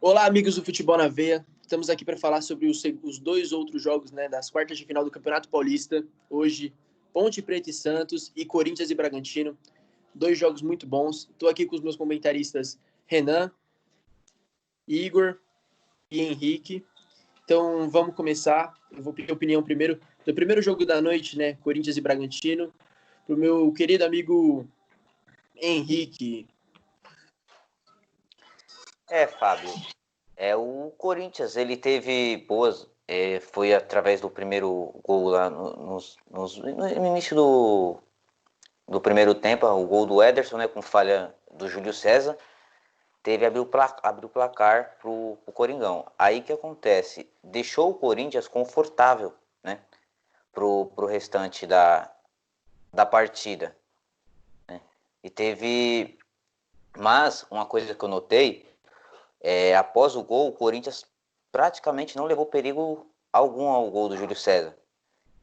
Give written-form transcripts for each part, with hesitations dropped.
Olá, amigos do Futebol na Veia. Estamos aqui para falar sobre os dois outros jogos, né, das quartas de final do Campeonato Paulista. Hoje, Ponte Preta e Santos e Corinthians e Bragantino. Dois jogos muito bons. Estou aqui com os meus comentaristas Renan, Igor e Henrique. Então, vamos começar. Eu vou pedir a opinião primeiro do primeiro jogo da noite, né, Corinthians e Bragantino, para o meu querido amigo Henrique. Fábio, o Corinthians, ele teve boas, foi através do primeiro gol lá no início do primeiro tempo, o gol do Ederson, né, com falha do Júlio César, abriu o placar pro Coringão. Aí que acontece? Deixou o Corinthians confortável, né, pro restante da partida, né? Mas uma coisa que eu notei, após o gol, o Corinthians praticamente não levou perigo algum ao gol do Júlio César.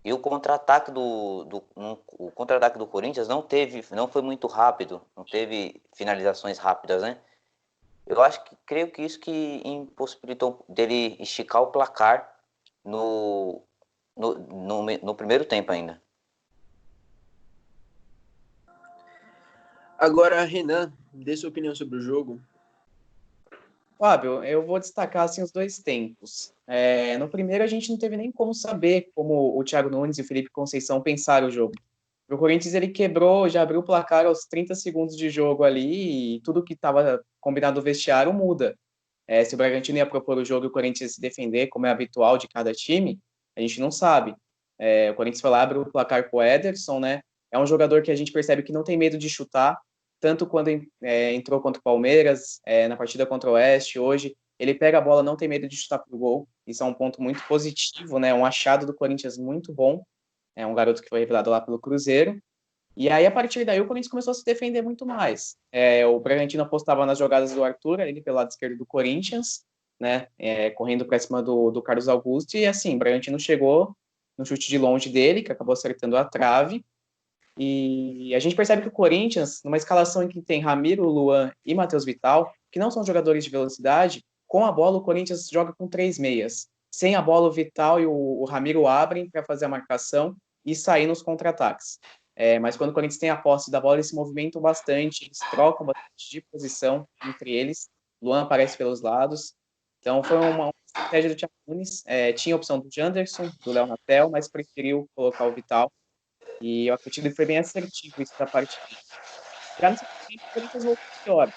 E o contra-ataque o contra-ataque do Corinthians não foi muito rápido, não teve finalizações rápidas, né? Creio que isso que impossibilitou dele esticar o placar no primeiro tempo ainda. Agora, Renan, dê sua opinião sobre o jogo. Fábio, eu vou destacar assim, os dois tempos. No primeiro, a gente não teve nem como saber como o Thiago Nunes e o Felipe Conceição pensaram o jogo. O Corinthians ele quebrou, já abriu o placar aos 30 segundos de jogo ali e tudo que estava combinado no vestiário muda. Se o Bragantino ia propor o jogo e o Corinthians se defender, como é habitual de cada time, a gente não sabe. O Corinthians foi lá, abriu o placar com o Ederson, né? É um jogador que a gente percebe que não tem medo de chutar, tanto quando entrou contra o Palmeiras, na partida contra o Oeste, hoje, ele pega a bola, não tem medo de chutar pro gol, isso é um ponto muito positivo, né? Um achado do Corinthians muito bom, é um garoto que foi revelado lá pelo Cruzeiro, e aí, a partir daí, o Corinthians começou a se defender muito mais. O Bragantino apostava nas jogadas do Arthur, ele pelo lado esquerdo do Corinthians, né, correndo para cima do Carlos Augusto, e assim, o Bragantino chegou no chute de longe dele, que acabou acertando a trave, e a gente percebe que o Corinthians, numa escalação em que tem Ramiro, Luan e Matheus Vital, que não são jogadores de velocidade, com a bola o Corinthians joga com 3 meias. Sem a bola, o Vital e o Ramiro abrem para fazer a marcação e sair nos contra-ataques. Mas quando o Corinthians tem a posse da bola, eles se movimentam bastante, eles trocam bastante de posição entre eles. Luan aparece pelos lados. Então, foi uma estratégia do Thiago Nunes. Tinha a opção do Janderson, do Léo Natel, mas preferiu colocar o Vital. E eu acredito que foi bem assertivo isso da parte dele. Já no segundo tempo, o Corinthians voltou pior.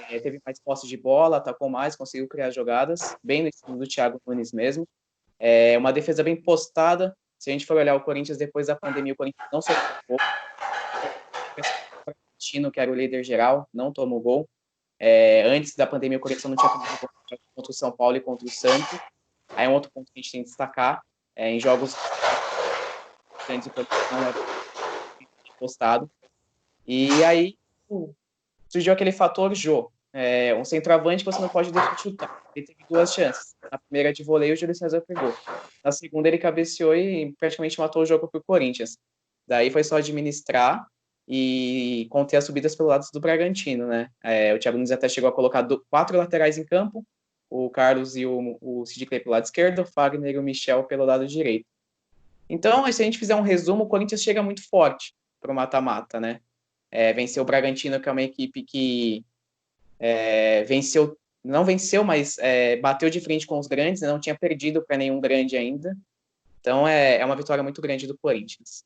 Teve mais posse de bola, atacou mais, conseguiu criar jogadas, bem no estilo do Thiago Nunes mesmo. Uma defesa bem postada. Se a gente for olhar o Corinthians depois da pandemia, o Corinthians não sofreu gol. O Bragantino, que era o líder geral, não tomou gol. Antes da pandemia, o Corinthians não tinha tomado gol contra o São Paulo e contra o Santos. Aí é um outro ponto que a gente tem que destacar. Em jogos grandes, o Corinthians não é postado. E aí surgiu aquele fator Jô. Um centroavante que você não pode deixar chutar. Ele teve 2 chances. Na primeira de voleio, o Júlio César pegou. Na segunda, ele cabeceou e praticamente matou o jogo para o Corinthians. Daí foi só administrar e conter as subidas pelo lado do Bragantino, né? O Thiago Nunes até chegou a colocar 4 laterais em campo, o Carlos e o Sid Clay pelo lado esquerdo, o Fagner e o Michel pelo lado direito. Então, se a gente fizer um resumo, o Corinthians chega muito forte para o mata-mata, né? Venceu o Bragantino, que é uma equipe que não venceu, mas bateu de frente com os grandes, né? Não tinha perdido para nenhum grande ainda. Então, é uma vitória muito grande do Corinthians.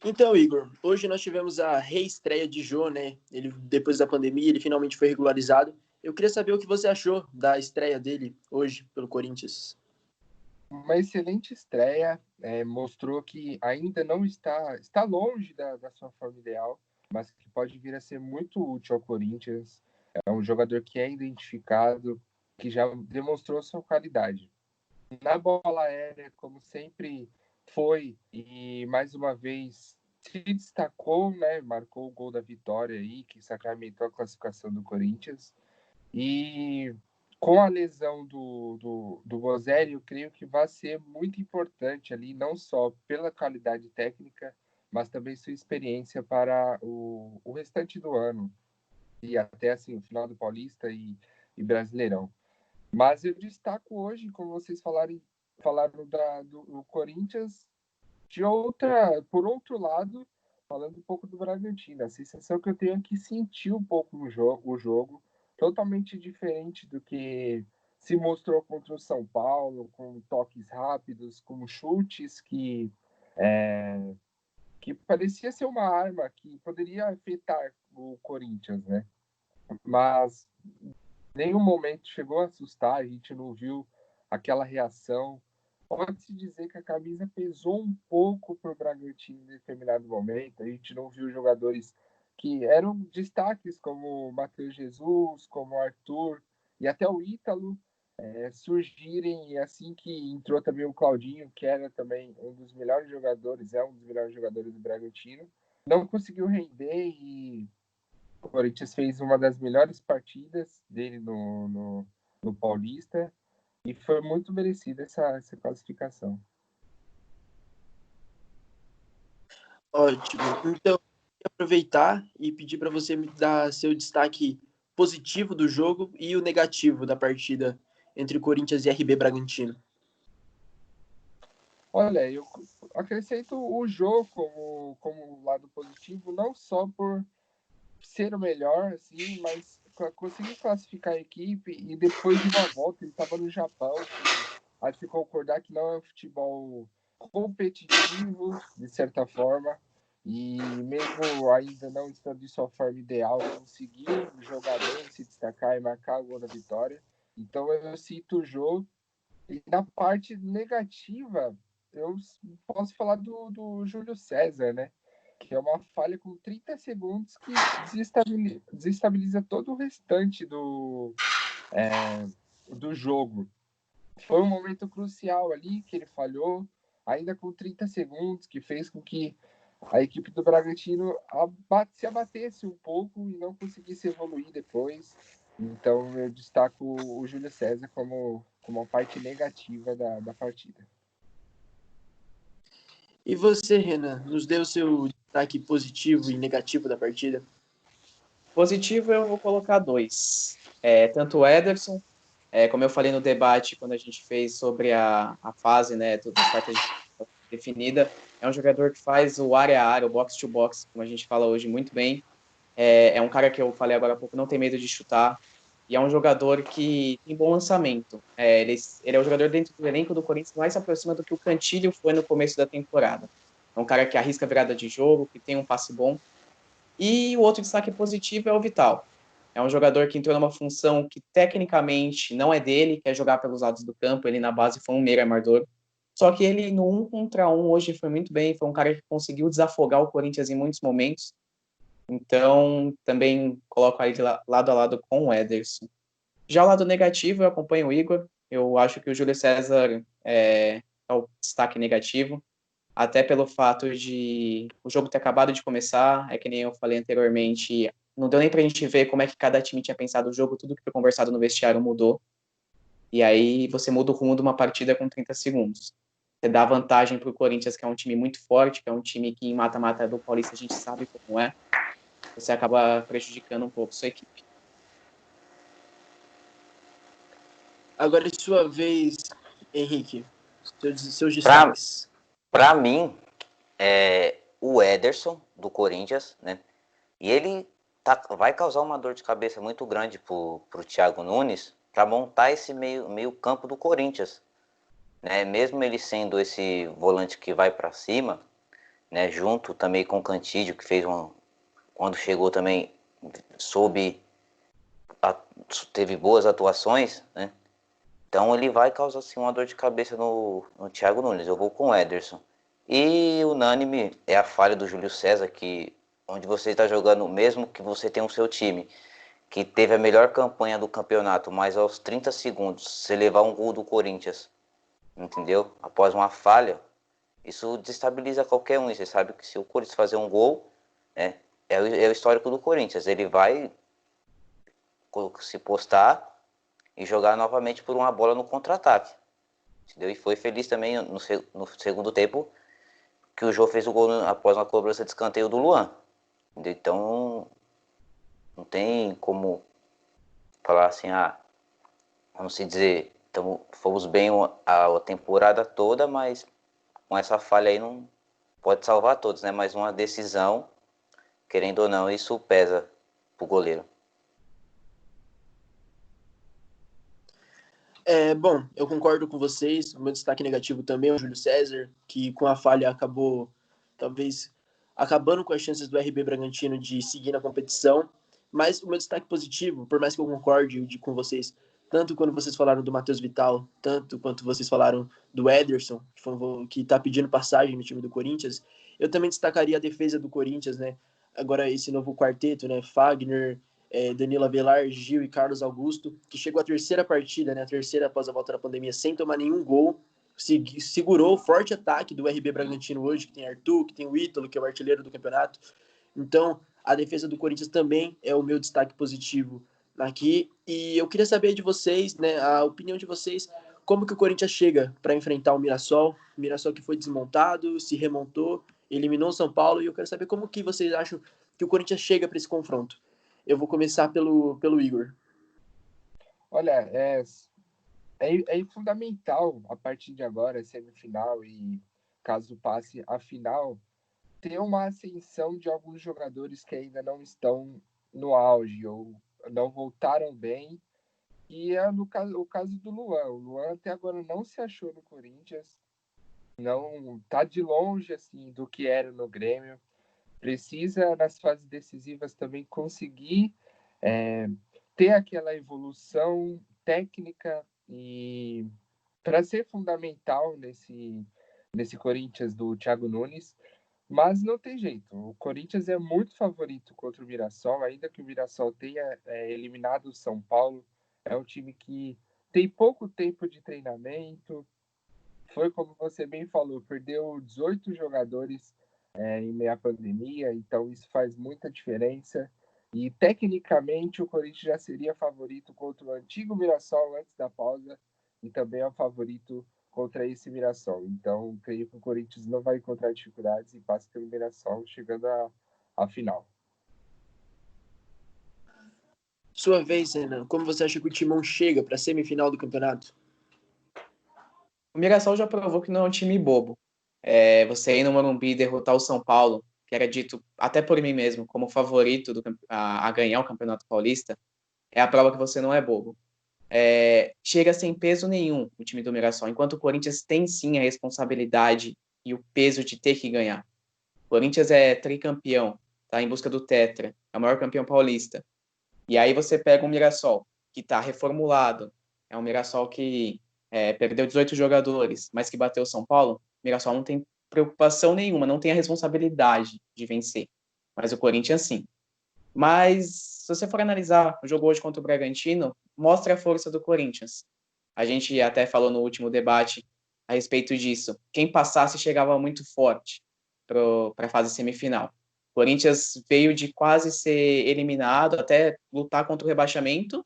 Então, Igor, hoje nós tivemos a reestreia de Jô, né? Ele, depois da pandemia, ele finalmente foi regularizado. Eu queria saber o que você achou da estreia dele hoje pelo Corinthians. Uma excelente estreia, mostrou que ainda não está longe da sua forma ideal, mas que pode vir a ser muito útil ao Corinthians. É um jogador que é identificado, que já demonstrou sua qualidade. Na bola aérea, como sempre foi, e mais uma vez se destacou, né? Marcou o gol da vitória aí, que sacramentou a classificação do Corinthians. E com a lesão do Bozelli, eu creio que vai ser muito importante ali, não só pela qualidade técnica, mas também sua experiência para o restante do ano. e até assim, o final do Paulista e Brasileirão. Mas eu destaco hoje, como vocês falaram do Corinthians, por outro lado, falando um pouco do Bragantino, a sensação que eu tenho é que sentiu um pouco o jogo totalmente diferente do que se mostrou contra o São Paulo, com toques rápidos, com chutes que parecia ser uma arma que poderia afetar o Corinthians, né? Mas nenhum momento chegou a assustar, a gente não viu aquela reação. Pode-se dizer que a camisa pesou um pouco para o Bragantino em determinado momento. A gente não viu jogadores que eram destaques, como o Matheus Jesus, como o Arthur e até o Ítalo, surgirem. E assim que entrou também o Claudinho, que era também um dos melhores jogadores, é um dos melhores jogadores do Bragantino, não conseguiu render e o Corinthians fez uma das melhores partidas dele no Paulista e foi muito merecida essa classificação. Ótimo. Então, vou aproveitar e pedir para você me dar seu destaque positivo do jogo e o negativo da partida entre Corinthians e RB Bragantino. Olha, eu acrescento o jogo como lado positivo, não só por ser o melhor, assim, mas conseguir classificar a equipe e depois de uma volta, ele estava no Japão, que há de se concordar que não é um futebol competitivo, de certa forma, e mesmo ainda não estando em sua forma ideal, conseguiu jogar bem, se destacar e marcar o gol da vitória. Então eu cito o jogo. E na parte negativa, eu posso falar do Júlio César, né? Que é uma falha com 30 segundos que desestabiliza todo o restante do jogo. Foi um momento crucial ali que ele falhou, ainda com 30 segundos, que fez com que a equipe do Bragantino se abatesse um pouco e não conseguisse evoluir depois. Então eu destaco o Júlio César como uma parte negativa da partida. E você, Renan, nos dê o seu destaque positivo e negativo da partida? Positivo eu vou colocar 2. Tanto o Ederson, como eu falei no debate quando a gente fez sobre a fase, né, das quartas definida, é um jogador que faz o área a área, o box to box, como a gente fala hoje, muito bem. É um cara que eu falei agora há pouco, não tem medo de chutar. E é um jogador que tem bom lançamento. Ele é o jogador dentro do elenco do Corinthians que mais se aproxima do que o Cantillo foi no começo da temporada. É um cara que arrisca virada de jogo, que tem um passe bom. E o outro destaque positivo é o Vital. É um jogador que entrou numa função que tecnicamente não é dele, que é jogar pelos lados do campo. Ele na base foi um meio armador. Só que ele no 1 contra 1 hoje foi muito bem. Foi um cara que conseguiu desafogar o Corinthians em muitos momentos. Então, também coloco aí de lado a lado com o Ederson. Já o lado negativo, eu acompanho o Igor. Eu acho que o Júlio César é o destaque negativo, até pelo fato de o jogo ter acabado de começar, é que nem eu falei anteriormente, não deu nem pra gente ver como é que cada time tinha pensado o jogo, tudo que foi conversado no vestiário mudou, e aí você muda o rumo de uma partida com 30 segundos. Você dá vantagem pro Corinthians, que é um time muito forte, que é um time que em mata-mata do Paulista a gente sabe como é, você acaba prejudicando um pouco sua equipe. Agora é sua vez, Henrique. Seus destaques. Para mim, o Ederson, do Corinthians, né? E ele vai causar uma dor de cabeça muito grande pro Thiago Nunes para montar esse meio campo do Corinthians, né? Mesmo ele sendo esse volante que vai para cima, né? Junto também com o Cantídio, que fez quando chegou também teve boas atuações, né? Então ele vai causar assim, uma dor de cabeça no Thiago Nunes. Eu vou com o Ederson. E unânime é a falha do Júlio César, que onde você está jogando, mesmo que você tenha o seu time, que teve a melhor campanha do campeonato, mas aos 30 segundos, você levar um gol do Corinthians, entendeu? Após uma falha, isso desestabiliza qualquer um. E você sabe que se o Corinthians fazer um gol, né, é o histórico do Corinthians. Ele vai se postar e jogar novamente por uma bola no contra-ataque. Entendeu? E foi feliz também no segundo tempo que o Jô fez o gol após uma cobrança de escanteio do Luan. Entendeu? Então, Não tem como falar assim, vamos se dizer, fomos bem a temporada toda, mas com essa falha aí não pode salvar todos, né? Mas uma decisão, querendo ou não, isso pesa pro goleiro. Bom, eu concordo com vocês. O meu destaque negativo também é o Júlio César, que com a falha acabou, talvez, acabando com as chances do RB Bragantino de seguir na competição. Mas o meu destaque positivo, por mais que eu concorde com vocês, tanto quando vocês falaram do Matheus Vital, tanto quanto vocês falaram do Ederson, que está pedindo passagem no time do Corinthians, eu também destacaria a defesa do Corinthians, né? Agora esse novo quarteto, né? Fagner, Danilo Avelar, Gil e Carlos Augusto, que chegou à terceira partida, né, a terceira após a volta da pandemia, sem tomar nenhum gol, segurou o forte ataque do RB Bragantino hoje, que tem Arthur, que tem o Ítalo, que é o artilheiro do campeonato. Então, a defesa do Corinthians também é o meu destaque positivo aqui. E eu queria saber de vocês, né, a opinião de vocês, como que o Corinthians chega para enfrentar o Mirassol que foi desmontado, se remontou, eliminou o São Paulo, e eu quero saber como que vocês acham que o Corinthians chega para esse confronto. Eu vou começar pelo Igor. Olha, é fundamental a partir de agora, semifinal e caso passe a final, ter uma ascensão de alguns jogadores que ainda não estão no auge ou não voltaram bem. E é o caso do Luan. O Luan até agora não se achou no Corinthians, não tá de longe assim do que era no Grêmio. Precisa nas fases decisivas também conseguir ter aquela evolução técnica e para ser fundamental nesse Corinthians do Thiago Nunes. Mas não tem jeito. O Corinthians é muito favorito contra o Mirassol, ainda que o Mirassol tenha eliminado o São Paulo. É um time que tem pouco tempo de treinamento. Foi como você bem falou, perdeu 18 jogadores em meio à pandemia, então isso faz muita diferença. E tecnicamente o Corinthians já seria favorito contra o antigo Mirassol antes da pausa e também é o favorito contra esse Mirassol. Então, creio que o Corinthians não vai encontrar dificuldades e passa pelo Mirassol chegando à final. Sua vez, Renan. Como você acha que o Timão chega para a semifinal do campeonato? O Mirassol já provou que não é um time bobo. Você ir no Morumbi e derrotar o São Paulo, que era dito até por mim mesmo como favorito a ganhar o Campeonato Paulista, é a prova que você não é bobo. Chega sem peso nenhum o time do Mirassol, enquanto o Corinthians tem sim a responsabilidade e o peso de ter que ganhar. O Corinthians é tricampeão, tá em busca do Tetra, é o maior campeão paulista. E aí você pega um Mirassol que está reformulado, é um Mirassol que perdeu 18 jogadores, mas que bateu o São Paulo. O Mirassol não tem preocupação nenhuma, não tem a responsabilidade de vencer. Mas o Corinthians sim. Mas se você for analisar o jogo hoje contra o Bragantino, mostra a força do Corinthians. A gente até falou no último debate a respeito disso. Quem passasse chegava muito forte para a fase semifinal. O Corinthians veio de quase ser eliminado, até lutar contra o rebaixamento,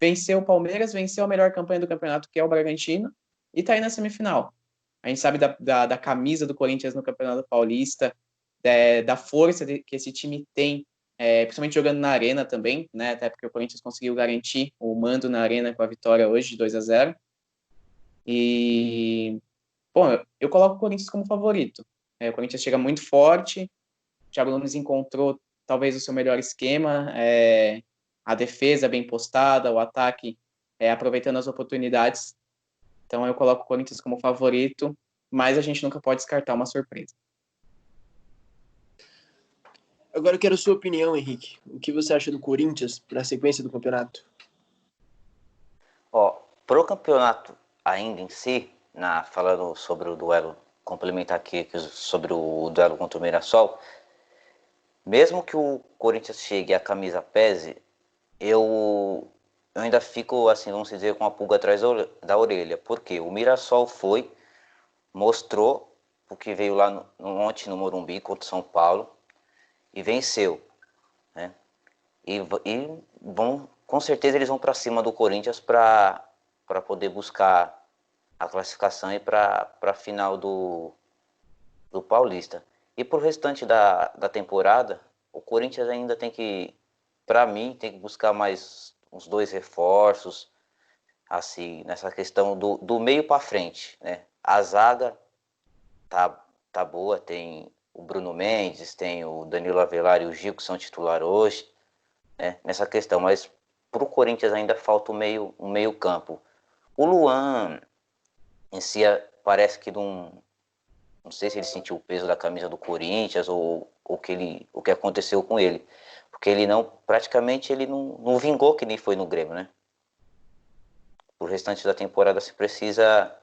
venceu o Palmeiras, venceu a melhor campanha do campeonato, que é o Bragantino, e está aí na semifinal. A gente sabe da camisa do Corinthians no Campeonato Paulista, da força que esse time tem, principalmente jogando na Arena também, né? Até porque o Corinthians conseguiu garantir o mando na Arena com a vitória hoje de 2-0. E, bom, eu coloco o Corinthians como favorito. O Corinthians chega muito forte, o Thiago Nunes encontrou talvez o seu melhor esquema, a defesa bem postada, o ataque aproveitando as oportunidades. Então eu coloco o Corinthians como favorito, mas a gente nunca pode descartar uma surpresa. Agora eu quero a sua opinião, Henrique. O que você acha do Corinthians para a sequência do campeonato? Pro campeonato ainda em si, falando sobre o duelo, complementar aqui sobre o duelo contra o Mirassol, mesmo que o Corinthians chegue e a camisa pese, eu ainda fico, assim, vamos dizer, com a pulga atrás da orelha, porque o Mirassol mostrou o que veio lá ontem no Morumbi contra o São Paulo e venceu, né? E com certeza eles vão para cima do Corinthians para poder buscar a classificação e para a final do Paulista. E pro restante da temporada, o Corinthians ainda tem que para mim, tem que buscar mais uns 2 reforços, assim, nessa questão do meio para frente, né? A zaga tá boa, tem o Bruno Mendes, tem o Danilo Avelar e o Gil, que são titular hoje, né? Nessa questão, mas pro Corinthians ainda falta um meio campo. O Luan, em si, parece que não sei se ele sentiu o peso da camisa do Corinthians ou o que aconteceu com ele. Porque ele praticamente ele não vingou que nem foi no Grêmio, né? Pro restante da temporada se precisa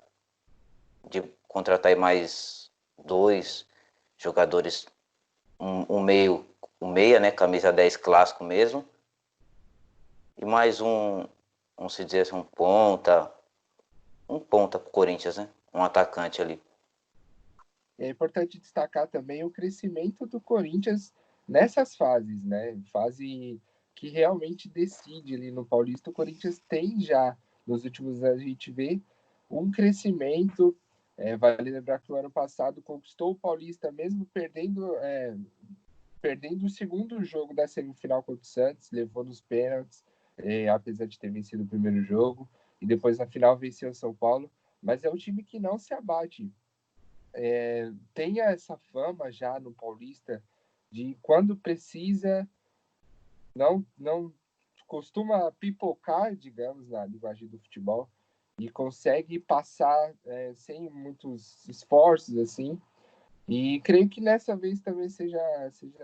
de contratar aí mais 2 jogadores, um meia, né? Camisa 10 clássico mesmo. E mais vamos se dizer assim, um ponta pro Corinthians, né? Um atacante ali. É importante destacar também o crescimento do Corinthians nessas fases, né? Fase que realmente decide ali no Paulista. O Corinthians tem já, nos últimos anos, a gente vê um crescimento. Vale lembrar que o ano passado conquistou o Paulista, mesmo perdendo o segundo jogo da semifinal contra o Santos, levou nos pênaltis, apesar de ter vencido o primeiro jogo, e depois na final venceu o São Paulo. Mas é um time que não se abate. Tem essa fama já no Paulista de quando precisa, não costuma pipocar, digamos, na linguagem do futebol, e consegue passar sem muitos esforços, assim. E creio que nessa vez também seja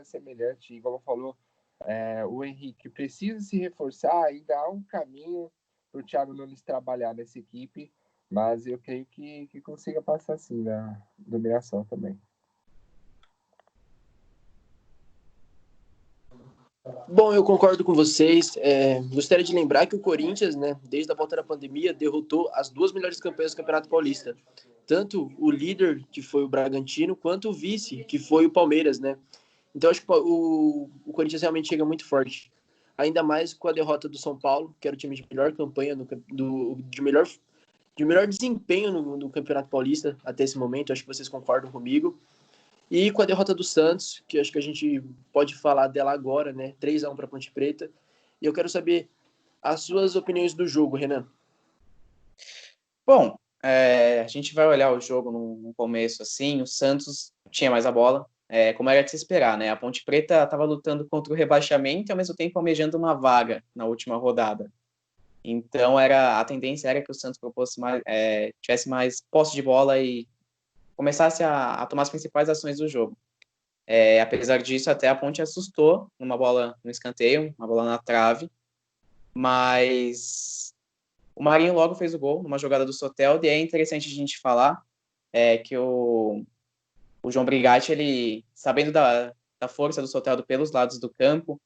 semelhante. Igual falou, o Henrique precisa se reforçar, ainda há um caminho para o Thiago Nunes trabalhar nessa equipe, mas eu creio que consiga passar sim na dominação também. Bom, eu concordo com vocês. Gostaria de lembrar que o Corinthians, né, desde a volta da pandemia, derrotou as 2 melhores campanhas do Campeonato Paulista. Tanto o líder, que foi o Bragantino, quanto o vice, que foi o Palmeiras, né? Então, acho que o Corinthians realmente chega muito forte. Ainda mais com a derrota do São Paulo, que era o time de melhor campanha, de melhor desempenho no Campeonato Paulista até esse momento. Acho que vocês concordam comigo. E com a derrota do Santos, que acho que a gente pode falar dela agora, né? 3-1 para a Ponte Preta. E eu quero saber as suas opiniões do jogo, Renan. Bom, a gente vai olhar o jogo no começo, assim, o Santos tinha mais a bola, como era de se esperar, né? A Ponte Preta estava lutando contra o rebaixamento e, ao mesmo tempo, almejando uma vaga na última rodada. Então, a tendência era que o Santos tivesse mais posse de bola e começasse a tomar as principais ações do jogo. Apesar disso, até a Ponte assustou numa bola no escanteio, uma bola na trave, mas o Marinho logo fez o gol numa jogada do Soteldo, e é interessante a gente falar que o João Brigatti, ele, sabendo da força do Soteldo pelos lados do campo,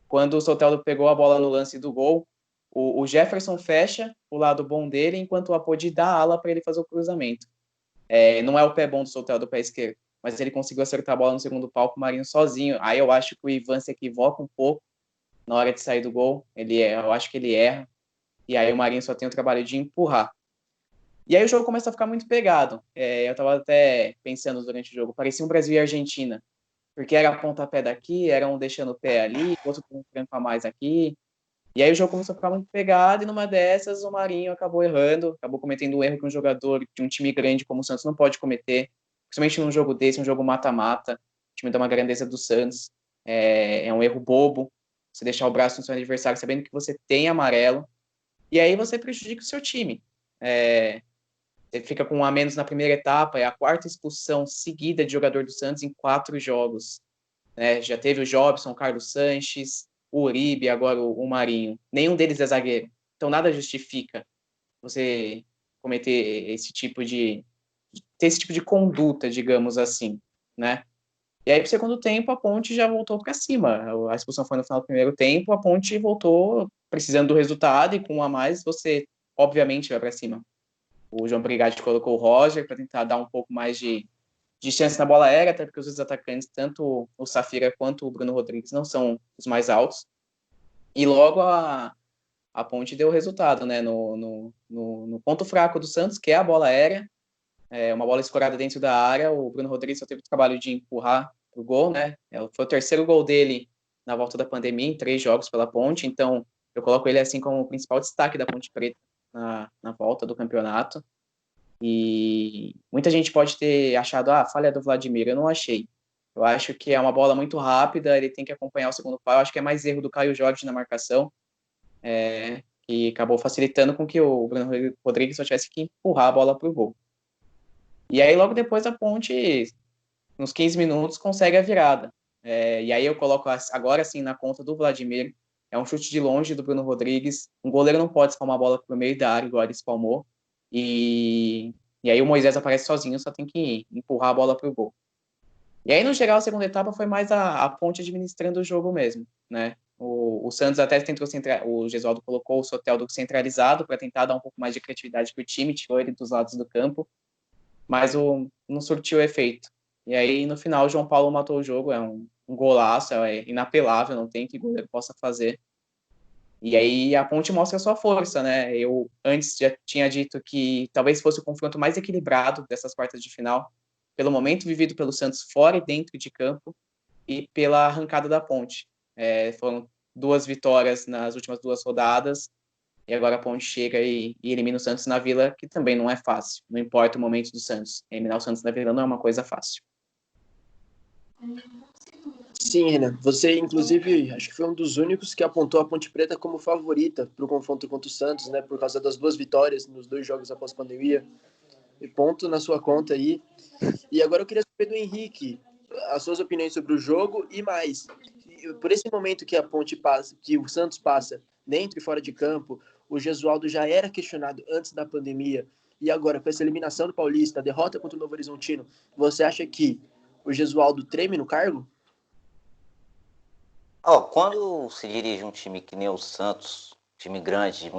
quando o Soteldo pegou a bola no lance do gol, o Jefferson fecha o lado bom dele, enquanto o Apodi dá a ala para ele fazer o cruzamento. Não é o pé bom do Soteldo, o pé esquerdo, mas ele conseguiu acertar a bola no segundo pau com o Marinho sozinho. Aí eu acho que o Ivan se equivoca um pouco na hora de sair do gol, eu acho que ele erra, e aí o Marinho só tem o trabalho de empurrar. E aí o jogo começa a ficar muito pegado. Eu estava até pensando durante o jogo, parecia um Brasil e Argentina, porque era pontapé daqui, era um deixando o pé ali, outro com um tranco a mais aqui. E aí o jogo começou a ficar muito pegado, e numa dessas o Marinho acabou errando, acabou cometendo um erro que um jogador de um time grande como o Santos não pode cometer, principalmente num jogo desse, um jogo mata-mata, o time dá uma grandeza do Santos, é um erro bobo, você deixar o braço no seu adversário sabendo que você tem amarelo, e aí você prejudica o seu time. Você fica com um a menos na primeira etapa, é a 4ª expulsão seguida de jogador do Santos em 4 jogos. Já teve o Jobson, o Carlos Sanches, o Uribe, agora o Marinho. Nenhum deles é zagueiro. Então nada justifica você cometer ter esse tipo de conduta, digamos assim, né? E aí, pro segundo tempo, a Ponte já voltou para cima. A expulsão foi no final do primeiro tempo, a Ponte voltou precisando do resultado, e com um a mais, você, obviamente, vai para cima. O João Brigatti colocou o Roger para tentar dar um pouco mais de chance na bola aérea, até porque os atacantes, tanto o Safira quanto o Bruno Rodrigues, não são os mais altos. E logo a Ponte deu o resultado, né? No ponto fraco do Santos, que é a bola aérea, uma bola escorada dentro da área, o Bruno Rodrigues só teve o trabalho de empurrar o gol, né? Foi o terceiro gol dele na volta da pandemia em 3 jogos pela Ponte, então eu coloco ele assim como o principal destaque da Ponte Preta na volta do campeonato. E muita gente pode ter achado, falha do Vladimir, eu não achei. Eu acho que é uma bola muito rápida, ele tem que acompanhar o segundo pau, eu acho que é mais erro do Caio Jorge na marcação, que acabou facilitando com que o Bruno Rodrigues só tivesse que empurrar a bola para o gol. E aí logo depois a Ponte, nos 15 minutos, consegue a virada. E aí eu coloco agora sim na conta do Vladimir, é um chute de longe do Bruno Rodrigues, um goleiro não pode espalmar a bola para o meio da área, igual ele espalmou, e aí o Moisés aparece sozinho, só tem que empurrar a bola para o gol. E aí, no geral, a segunda etapa foi mais a Ponte administrando o jogo mesmo, né? O Santos até tentou o Gesualdo colocou o Soteldo centralizado para tentar dar um pouco mais de criatividade para o time, tirou ele dos lados do campo, mas não surtiu efeito. E aí, no final, o João Paulo matou o jogo, é um golaço, é inapelável, não tem que o goleiro possa fazer. E aí a Ponte mostra a sua força, né? Eu antes já tinha dito que talvez fosse o confronto mais equilibrado dessas quartas de final, pelo momento vivido pelo Santos fora e dentro de campo e pela arrancada da Ponte. Foram 2 vitórias nas últimas 2 rodadas e agora a Ponte chega e elimina o Santos na Vila, que também não é fácil. Não importa o momento do Santos. Eliminar o Santos na Vila não é uma coisa fácil. Sim, Renan. Você, inclusive, acho que foi um dos únicos que apontou a Ponte Preta como favorita para o confronto contra o Santos, né? Por causa das 2 vitórias nos 2 jogos após a pandemia. E ponto na sua conta aí. E agora eu queria saber do Henrique, as suas opiniões sobre o jogo e mais. Por esse momento que a Ponte passa, que o Santos passa, dentro e fora de campo, o Gesualdo já era questionado antes da pandemia. E agora, com essa eliminação do Paulista, a derrota contra o Novo Horizontino, você acha que o Gesualdo treme no cargo? Quando se dirige um time que nem o Santos, time grande,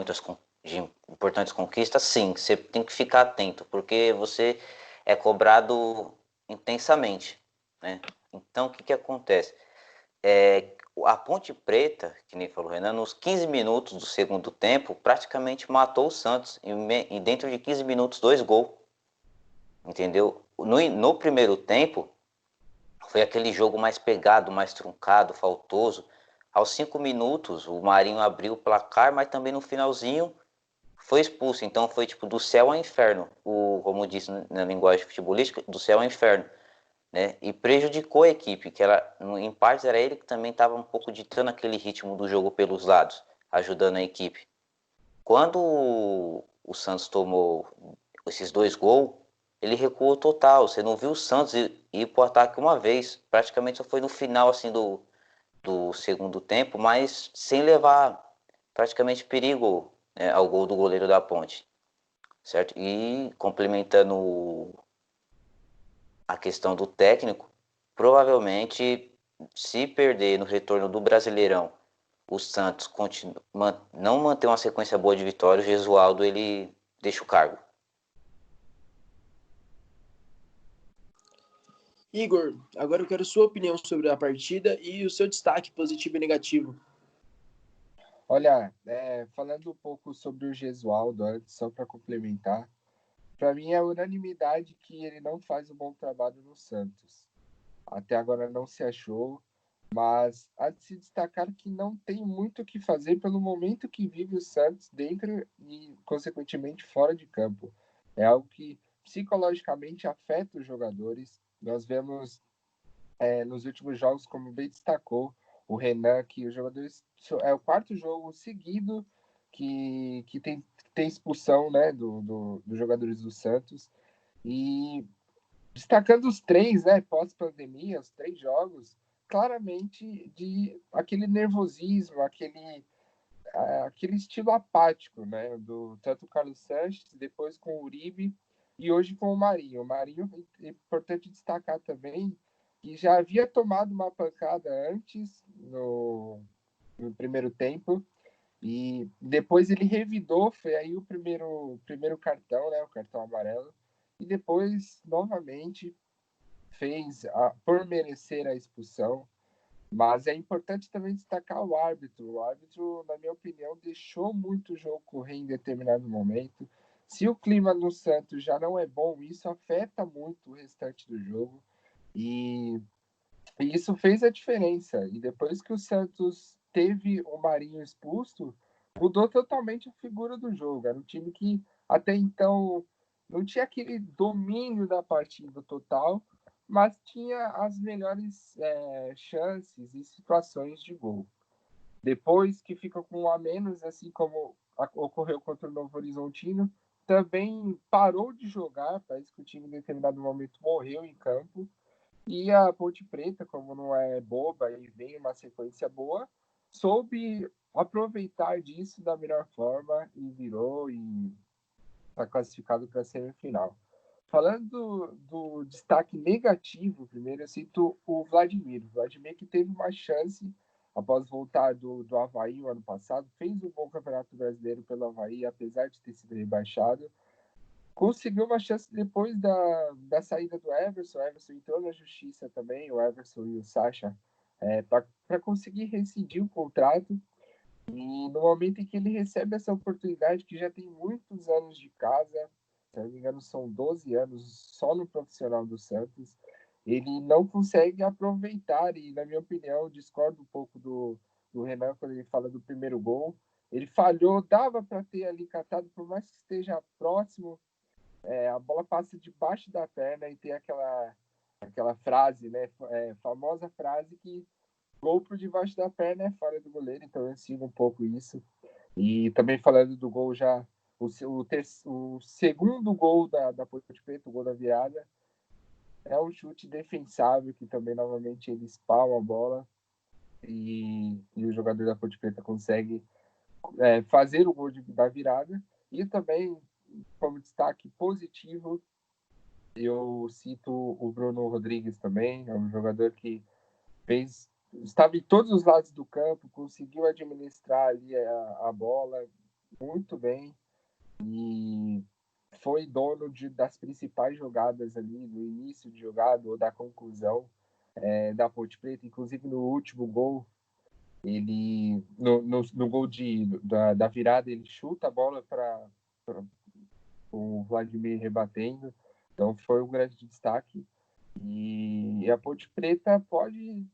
de importantes conquistas, sim, você tem que ficar atento, porque você é cobrado intensamente, né? Então, o que acontece? A Ponte Preta, que nem falou o Renan, nos 15 minutos do segundo tempo, praticamente matou o Santos, e dentro de 15 minutos, 2 gols, entendeu? No primeiro tempo, foi aquele jogo mais pegado, mais truncado, faltoso. Aos 5 minutos, o Marinho abriu o placar, mas também no finalzinho foi expulso. Então foi tipo do céu ao inferno. Como disse na linguagem futebolística, do céu ao inferno. Né? E prejudicou a equipe, que em partes era ele que também estava um pouco ditando aquele ritmo do jogo pelos lados, ajudando a equipe. Quando o Santos tomou esses 2 gols, ele recuou total. Você não viu o Santos ir para o ataque uma vez. Praticamente só foi no final assim do segundo tempo, mas sem levar praticamente perigo, né, ao gol do goleiro da Ponte. Certo? E complementando a questão do técnico, provavelmente se perder no retorno do Brasileirão, o Santos não manter uma sequência boa de vitórias, o Gesualdo ele deixa o cargo. Igor, agora eu quero sua opinião sobre a partida e o seu destaque positivo e negativo. Olha, falando um pouco sobre o Gesualdo, antes, só para complementar, para mim é unanimidade que ele não faz um bom trabalho no Santos. Até agora não se achou, mas há de se destacar que não tem muito o que fazer pelo momento que vive o Santos dentro e, consequentemente, fora de campo. É algo que psicologicamente afeta os jogadores. Nós vemos nos últimos jogos, como bem destacou o Renan, que os jogadores. É o 4º jogo seguido que tem expulsão, né, dos jogadores do Santos. E destacando os 3, né, pós-pandemia, os 3 jogos, claramente de aquele nervosismo, aquele estilo apático, né, do tanto o Carlos Sanches, depois com o Uribe e hoje com o Marinho. O Marinho, é importante destacar também que já havia tomado uma pancada antes no primeiro tempo e depois ele revidou, foi aí o primeiro cartão, né, o cartão amarelo, e depois novamente fez por merecer a expulsão. Mas é importante também destacar o árbitro. O árbitro, na minha opinião, deixou muito o jogo correr em determinado momento. Se o clima no Santos já não é bom, isso afeta muito o restante do jogo. E E isso fez a diferença. E depois que o Santos teve o Marinho expulso, mudou totalmente a figura do jogo. Era um time que até então não tinha aquele domínio da partida total, mas tinha as melhores chances e situações de gol. Depois que fica com um a menos, assim como ocorreu contra o Novo Horizontino, também parou de jogar, parece que o time em determinado momento morreu em campo. E a Ponte Preta, como não é boba e vem uma sequência boa, soube aproveitar disso da melhor forma e virou e está classificado para a semifinal. Falando do destaque negativo, primeiro eu cito o Vladimir. O Vladimir que teve uma chance após voltar do Avaí o ano passado, fez um bom campeonato brasileiro pelo Avaí, apesar de ter sido rebaixado. Conseguiu uma chance depois da saída do Everson. O Everson entrou na justiça também, o Everson e o Sacha, para conseguir rescindir o contrato. E no momento em que ele recebe essa oportunidade, que já tem muitos anos de casa, se não me engano, são 12 anos só no profissional do Santos, ele não consegue aproveitar. E, na minha opinião, discordo um pouco do Renan quando ele fala do primeiro gol. Ele falhou, dava para ter ali catado, por mais que esteja próximo, a bola passa debaixo da perna e tem aquela frase, né, famosa frase que gol por debaixo da perna é fora do goleiro, então eu sigo um pouco isso. E também falando do gol já, o segundo gol da Ponte Preta, o gol da virada, é um chute defensável que também novamente ele espalma a bola e o jogador da Ponte Preta consegue fazer o gol da virada. E também, como destaque positivo, eu cito o Bruno Rodrigues também, é um jogador que estava em todos os lados do campo, conseguiu administrar ali a bola muito bem e foi dono das principais jogadas ali, do início de jogada ou da conclusão da Ponte Preta, inclusive no último gol, ele no gol da virada, ele chuta a bola para o Vladimir rebatendo, então foi um grande destaque. E a Ponte Preta pode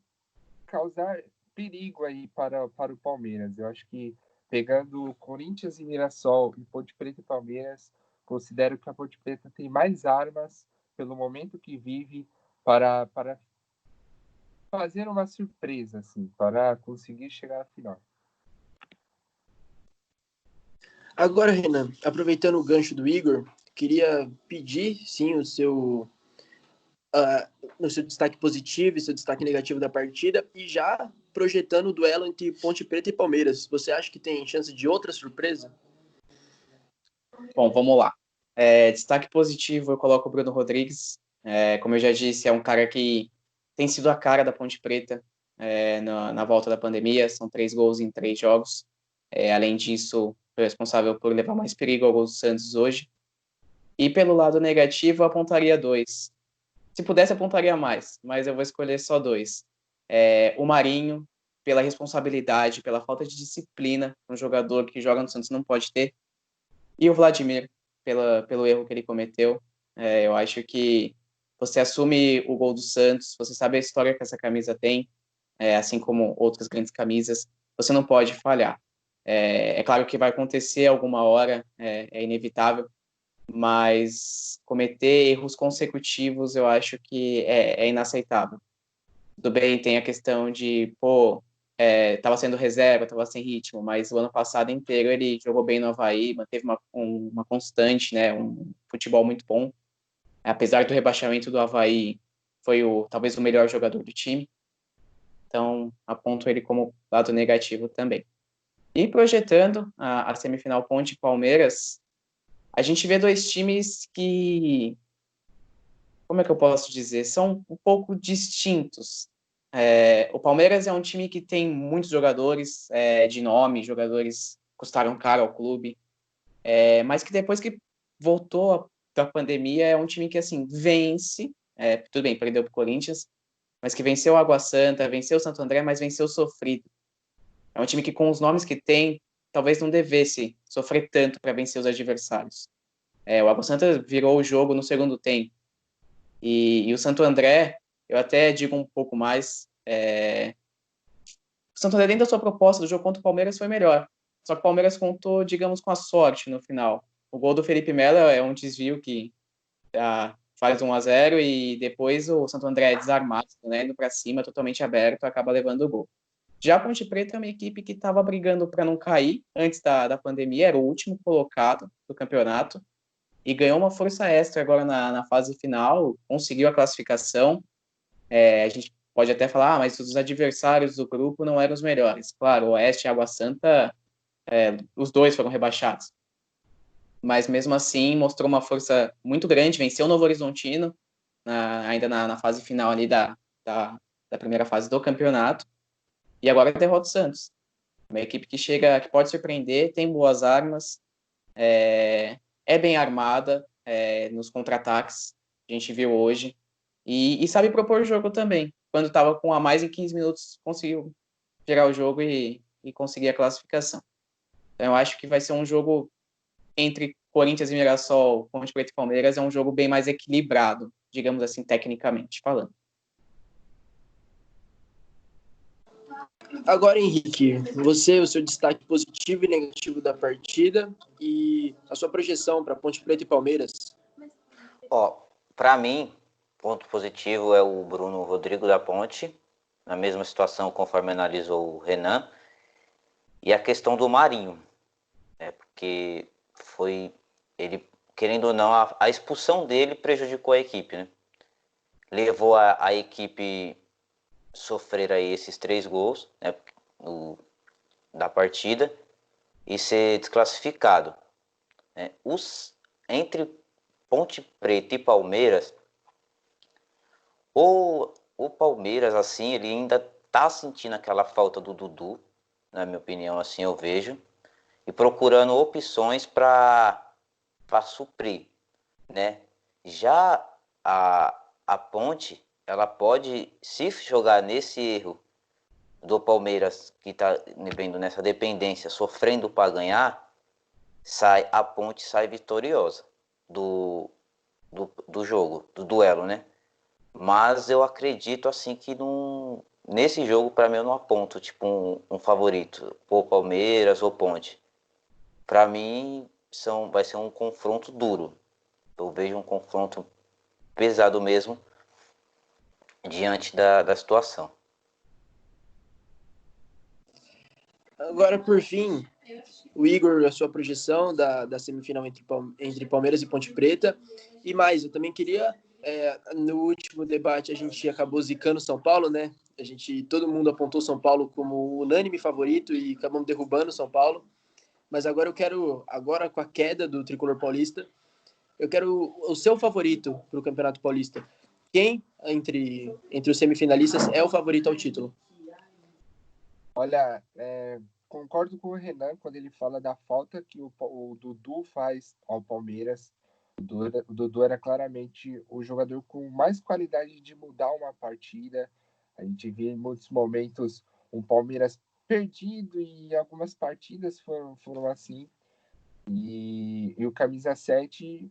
causar perigo aí para o Palmeiras. Eu acho que pegando Corinthians e Mirassol e Ponte Preta e Palmeiras, considero que a Ponte Preta tem mais armas pelo momento que vive para fazer uma surpresa, assim, para conseguir chegar à final. Agora, Renan, aproveitando o gancho do Igor, queria pedir, sim, no seu destaque positivo e seu destaque negativo da partida e já projetando o duelo entre Ponte Preta e Palmeiras. Você acha que tem chance de outra surpresa? Bom, vamos lá. Destaque positivo, eu coloco o Bruno Rodrigues. Como eu já disse, é um cara que tem sido a cara da Ponte Preta na volta da pandemia. São 3 gols em 3 jogos. Além disso, foi responsável por levar mais perigo ao gol do Santos hoje. E pelo lado negativo, eu apontaria 2. Se pudesse, apontaria mais, mas eu vou escolher só 2. O Marinho, pela responsabilidade, pela falta de disciplina, um jogador que joga no Santos não pode ter. E o Vladimir, pelo erro que ele cometeu. Eu acho que você assume o gol do Santos, você sabe a história que essa camisa tem, assim como outras grandes camisas, você não pode falhar. É claro que vai acontecer alguma hora, é inevitável, mas cometer erros consecutivos eu acho que é inaceitável. Tudo bem, tem a questão de, estava sendo reserva, estava sem ritmo, mas o ano passado inteiro ele jogou bem no Avaí, manteve uma constante, né, um futebol muito bom. Apesar do rebaixamento do Avaí, foi talvez o melhor jogador do time. Então, aponto ele como lado negativo também. E projetando a semifinal Ponte e Palmeiras, a gente vê 2 times que, como é que eu posso dizer, são um pouco distintos. O Palmeiras é um time que tem muitos jogadores de nome, jogadores que custaram caro ao clube, mas que depois que voltou da pandemia é um time que, assim, vence, tudo bem, perdeu para o Corinthians, mas que venceu o Água Santa, venceu o Santo André, mas venceu sofrido. É um time que, com os nomes que tem, talvez não devesse sofrer tanto para vencer os adversários. O Água Santa virou o jogo no segundo tempo. E o Santo André, Eu até digo um pouco mais. O Santo André, dentro da sua proposta do jogo contra o Palmeiras, foi melhor. Só que o Palmeiras contou, digamos, com a sorte no final. O gol do Felipe Melo é um desvio que faz 1-0 e depois o Santo André é desarmado, né, indo para cima, totalmente aberto, acaba levando o gol. Já a Ponte Preta é uma equipe que estava brigando para não cair antes da pandemia, era o último colocado do campeonato e ganhou uma força extra agora na fase final, conseguiu a classificação. A gente pode até falar, mas os adversários do grupo não eram os melhores. Claro, o Oeste e Água Santa, os dois foram rebaixados. Mas mesmo assim mostrou uma força muito grande, venceu o Novo Horizontino, ainda na fase final ali da primeira fase do campeonato, e agora derrota o Santos. Uma equipe que pode surpreender, tem boas armas, é bem armada nos contra-ataques, a gente viu hoje, e sabe propor o jogo também. Quando estava com a mais em 15 minutos, conseguiu virar o jogo e conseguir a classificação. Então eu acho que vai ser um jogo entre Corinthians e Mirassol, Ponte Preta e Palmeiras, é um jogo bem mais equilibrado, digamos assim, tecnicamente falando. Agora, Henrique, você, o seu destaque positivo e negativo da partida e a sua projeção para Ponte Preta e Palmeiras. Para mim, ponto positivo é o Bruno Rodrigo da Ponte, na mesma situação conforme analisou o Renan, e a questão do Marinho, porque ele, querendo ou não, a expulsão dele prejudicou a equipe, né? Levou a equipe sofrer aí esses 3 gols, né, da partida e ser desclassificado. Entre Ponte Preta e Palmeiras, o Palmeiras, assim, ele ainda tá sentindo aquela falta do Dudu, na minha opinião, assim eu vejo, e procurando opções para suprir, né? Já a Ponte, ela pode, se jogar nesse erro do Palmeiras, que está vendo nessa dependência, sofrendo para ganhar, a Ponte sai vitoriosa do jogo, do duelo, né? Mas eu acredito assim que nesse jogo, para mim, eu não aponto tipo um favorito, ou Palmeiras ou Ponte. Para mim, vai ser um confronto duro. Eu vejo um confronto pesado mesmo diante da situação. Agora, por fim, o Igor, a sua projeção da semifinal entre Palmeiras e Ponte Preta. E mais, eu também queria, no último debate, a gente acabou zicando São Paulo, né? Todo mundo apontou São Paulo como unânime favorito e acabamos derrubando São Paulo. Mas agora agora com a queda do Tricolor Paulista, eu quero o seu favorito para o Campeonato Paulista. Quem, entre os semifinalistas, é o favorito ao título? Olha, concordo com o Renan quando ele fala da falta que o Dudu faz ao Palmeiras. O Dudu era claramente o jogador com mais qualidade de mudar uma partida. A gente via em muitos momentos um Palmeiras perdido e algumas partidas foram assim. E o camisa 7,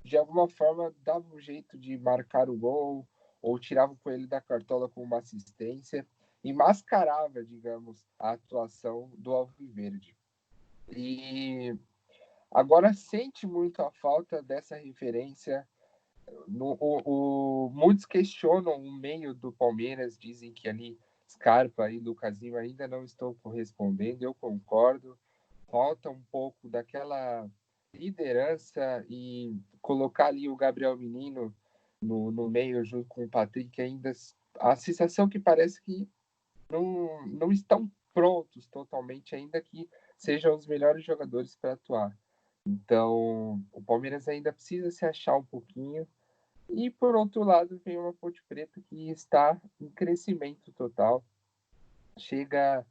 de alguma forma, dava um jeito de marcar o gol ou tirava o coelho da cartola com uma assistência e mascarava, digamos, a atuação do Alviverde. E agora sente muito a falta dessa referência. Muitos questionam o meio do Palmeiras, dizem que ali Scarpa e Lucasinho ainda não estão correspondendo. Eu concordo. Falta um pouco daquela liderança e colocar ali o Gabriel Menino no meio junto com o Patrick ainda. A sensação que parece que não estão prontos totalmente, ainda que sejam os melhores jogadores para atuar. Então, o Palmeiras ainda precisa se achar um pouquinho. E, por outro lado, vem uma Ponte Preta que está em crescimento total. Chega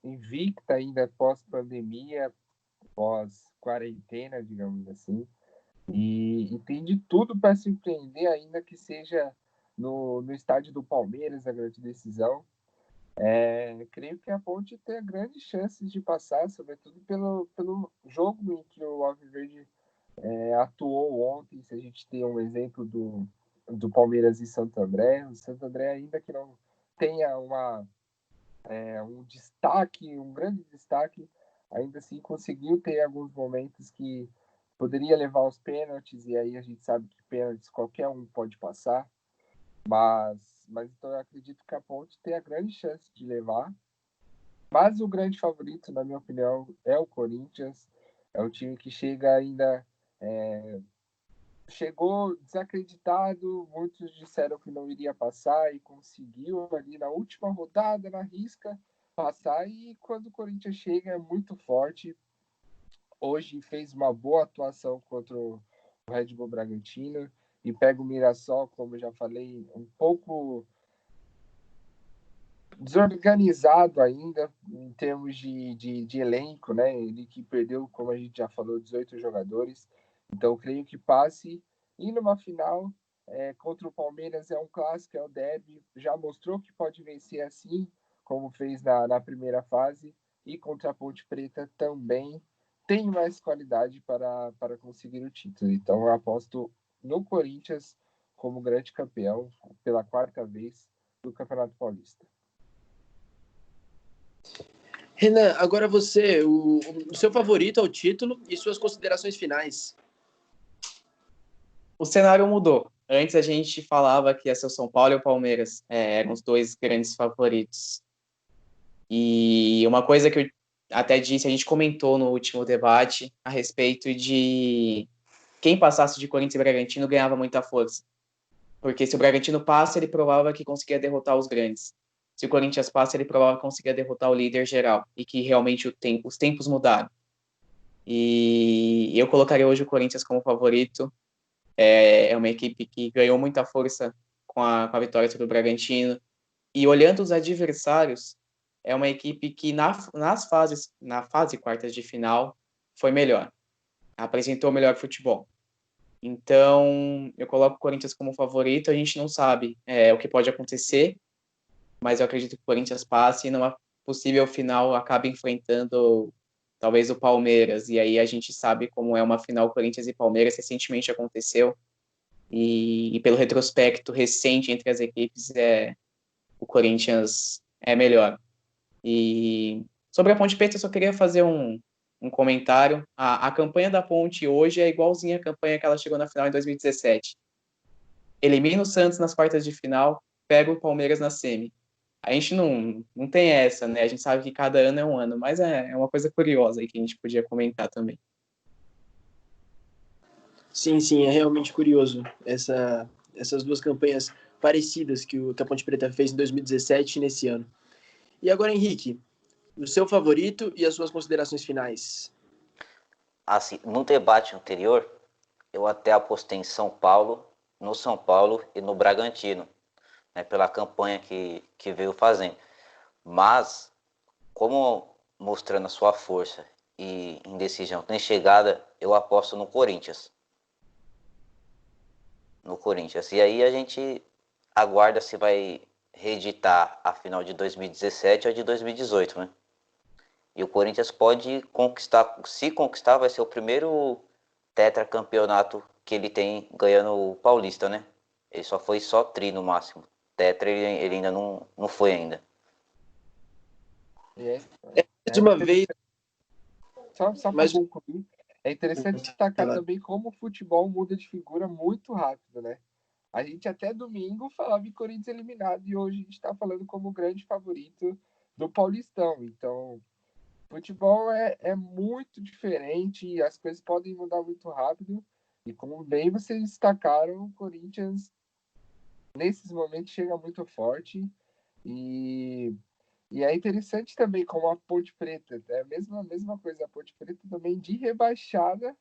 invicta ainda pós-pandemia, pós-quarentena, digamos assim. E tem de tudo para se empreender, ainda que seja no estádio do Palmeiras, a grande decisão. Creio que a Ponte tem grandes chances de passar, sobretudo pelo jogo em que o Alviverde atuou ontem. Se a gente tem um exemplo do Palmeiras e Santo André. O Santo André, ainda que não tenha um destaque, um grande destaque, ainda assim conseguiu ter alguns momentos que poderia levar aos pênaltis, e aí a gente sabe que pênaltis qualquer um pode passar, mas então eu acredito que a Ponte tem a grande chance de levar. Mas o grande favorito, na minha opinião, é o Corinthians. É um time que chega ainda... chegou desacreditado, muitos disseram que não iria passar e conseguiu ali na última rodada, na risca, passar. E quando o Corinthians chega é muito forte. Hoje fez uma boa atuação contra o Red Bull Bragantino e pega o Mirassol, como eu já falei, um pouco desorganizado ainda em termos de elenco, né? Ele que perdeu, como a gente já falou, 18 jogadores. Então, creio que passe. E numa final, contra o Palmeiras, é um clássico, é o derby. Já mostrou que pode vencer assim, como fez na primeira fase. E contra a Ponte Preta também tem mais qualidade para conseguir o título. Então, eu aposto no Corinthians como grande campeão pela 4ª vez do Campeonato Paulista. Renan, agora você, o seu favorito ao título e suas considerações finais. O cenário mudou. Antes a gente falava que ia ser o São Paulo e o Palmeiras, eram os dois grandes favoritos. E uma coisa que eu até disse, a gente comentou no último debate a respeito de quem passasse de Corinthians e Bragantino ganhava muita força. Porque se o Bragantino passa, ele provava que conseguia derrotar os grandes. Se o Corinthians passa, ele provava que conseguia derrotar o líder geral. E que realmente os tempos mudaram. E eu colocaria hoje o Corinthians como favorito. É uma equipe que ganhou muita força com a vitória sobre o Bragantino. E olhando os adversários, é uma equipe que na fase quartas de final foi melhor. Apresentou melhor futebol. Então, eu coloco o Corinthians como favorito. A gente não sabe o que pode acontecer, mas eu acredito que o Corinthians passe e numa possível final acabe enfrentando talvez o Palmeiras. E aí a gente sabe como é uma final Corinthians e Palmeiras, recentemente aconteceu. E pelo retrospecto recente entre as equipes, o Corinthians é melhor. E sobre a Ponte Preta, eu só queria fazer um comentário. A campanha da Ponte hoje é igualzinha à campanha que ela chegou na final em 2017. Elimina o Santos nas quartas de final, pega o Palmeiras na semi. A gente não tem essa, né? A gente sabe que cada ano é um ano, mas é uma coisa curiosa aí que a gente podia comentar também. Sim, é realmente curioso essas duas campanhas parecidas que a Ponte Preta fez em 2017 e nesse ano. E agora, Henrique, o seu favorito e as suas considerações finais. Assim, no debate anterior, eu até apostei em São Paulo, no São Paulo e no Bragantino, né, pela campanha que veio fazendo. Mas, como mostrando a sua força e indecisão tem chegada, eu aposto no Corinthians. No Corinthians. E aí a gente aguarda se vai reeditar a final de 2017 ou de 2018, né? E o Corinthians pode conquistar, se conquistar, vai ser o primeiro tetracampeonato que ele tem ganhando o Paulista, né? Ele foi só tri no máximo. Tetra ele ainda não foi ainda. Mais uma vez. Só para concluir, é interessante destacar também como o futebol muda de figura muito rápido, né? A gente até domingo falava em Corinthians eliminado e hoje a gente está falando como grande favorito do Paulistão. Então, futebol é muito diferente e as coisas podem mudar muito rápido. E como bem vocês destacaram, o Corinthians nesses momentos chega muito forte e é interessante também como a Ponte Preta, é a mesma coisa, a Ponte Preta também de rebaixada,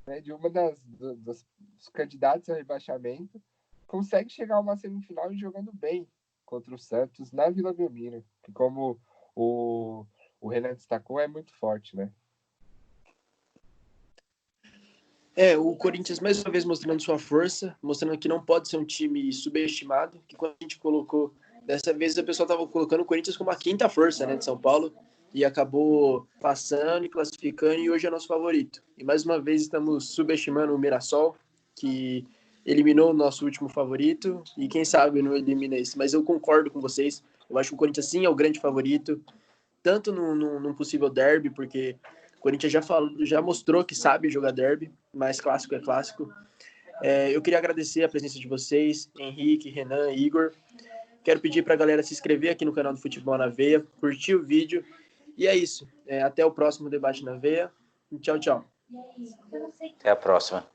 né, de uma dos candidatos ao rebaixamento, consegue chegar a uma semifinal e jogando bem contra o Santos na Vila Belmiro, que como o Renan destacou, é muito forte, né? O Corinthians mais uma vez mostrando sua força, mostrando que não pode ser um time subestimado, que quando a gente colocou, dessa vez o pessoal estava colocando o Corinthians como a quinta força, né, de São Paulo, e acabou passando e classificando, e hoje é nosso favorito. E mais uma vez estamos subestimando o Mirassol, que eliminou o nosso último favorito e quem sabe não elimina esse. Mas eu concordo com vocês. Eu acho que o Corinthians sim é o grande favorito, tanto num possível derby, porque o Corinthians já mostrou que sabe jogar derby, mas clássico é clássico. Eu queria agradecer a presença de vocês, Henrique, Renan, Igor. Quero pedir para a galera se inscrever aqui no canal do Futebol na Veia, curtir o vídeo. E é isso. Até o próximo Debate na Veia. Tchau, tchau. Até a próxima.